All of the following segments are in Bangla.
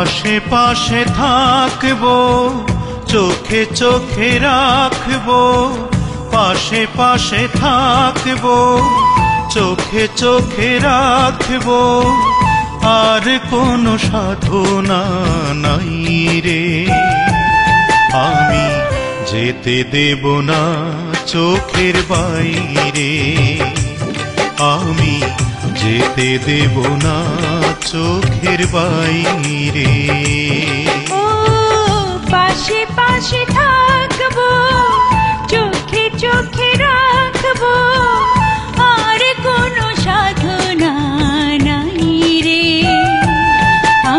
পাশে পাশে থাকবো, চোখে চোখে রাখবো, পাশে পাশে থাকবো, চোখে চোখে রাখবো, আর কোনো সাধনা নাই রে। আমি যেতে দেব না চোখের বাইরে, আমি যেতে দেব না চোখের বাইরে। ও পাশে পাশে থাকবো, চোখে চোখে রাখবো, আর কোনো সাধনা নাই রে।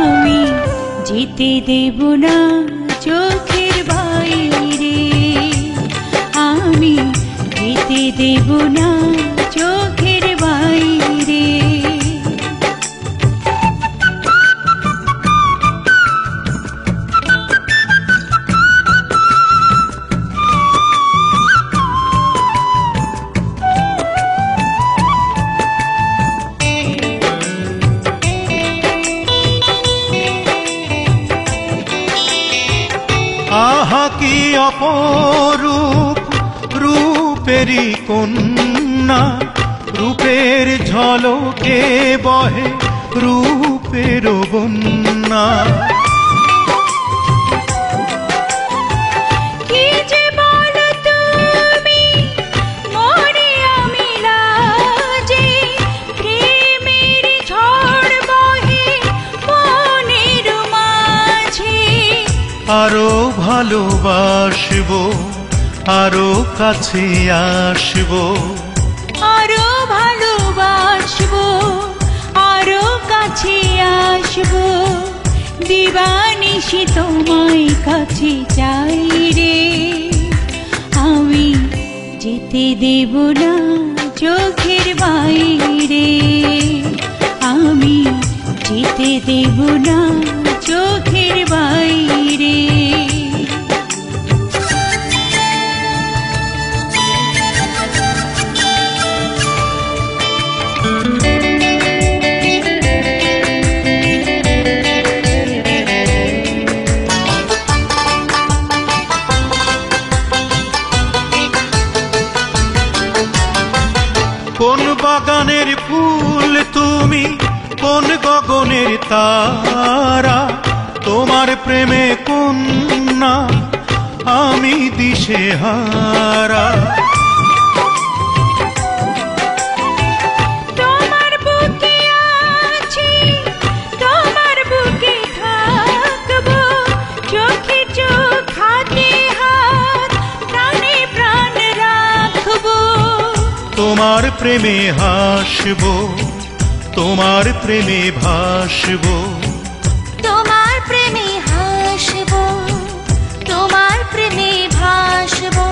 আমি যেতে দেব না চোখের বাইরে, আমি যেতে দেব না চোখের বাইরে। আহা কি অপরূপ রূপেরই কন্যা, রূপের ঝলকে বহে রূপের বন্যা। কি যে বলো তুমি মনে আমি লাজে, প্রেমের ঝড় বহে মনের মাঝে। আরো ভালোবাসবো, আরো কাছে আসবো, আরো ভালোবাসবো, আরো কাছে আসবো, দিবানিশি তোমায় কাছে চাই রে। আমি যেতে দেব না চোখের বাইরে, আমি যেতে দেব না চোখের বাইরে। কোন বাগানের ফুল তুমি, কোন গগনের তারা, তোমার প্রেমে কন্যা আমি দিশেহারা। তোমার বুকে আছি, তোমার বুকে থাকবো, চোখে চোখ হাতে হাত, প্রাণে প্রাণ রাখবো। তোমার প্রেমে হাসবো, তোমার প্রেমে ভাসবো, তোমার প্রেমে হাসবো, তোমার প্রেমে ভাসবো।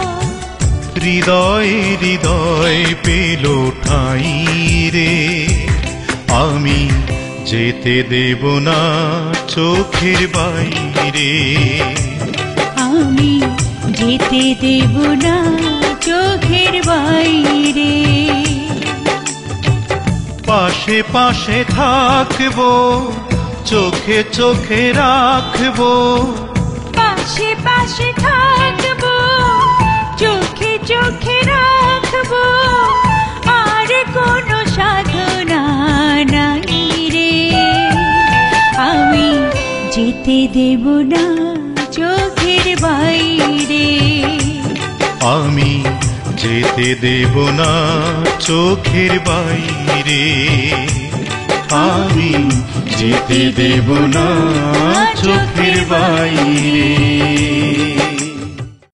হৃদয় হৃদয় পেল ঠাঁই রে। আমি যেতে দেব না চোখের বাইরে, আমি যেতে দেব না চোখের বাইরে। পাশে পাশে থাকবো, চোখে চোখে রাখবো, পাশে পাশে থাকবো, চোখে চোখে রাখবো, আর কোনো সাধনা নাই রে। আমি যেতে দেব না চোখের বাইরে, আমি যেতে দেব না চোখের বাইরে, আমি যেতে দেব না চোখের বাইরে।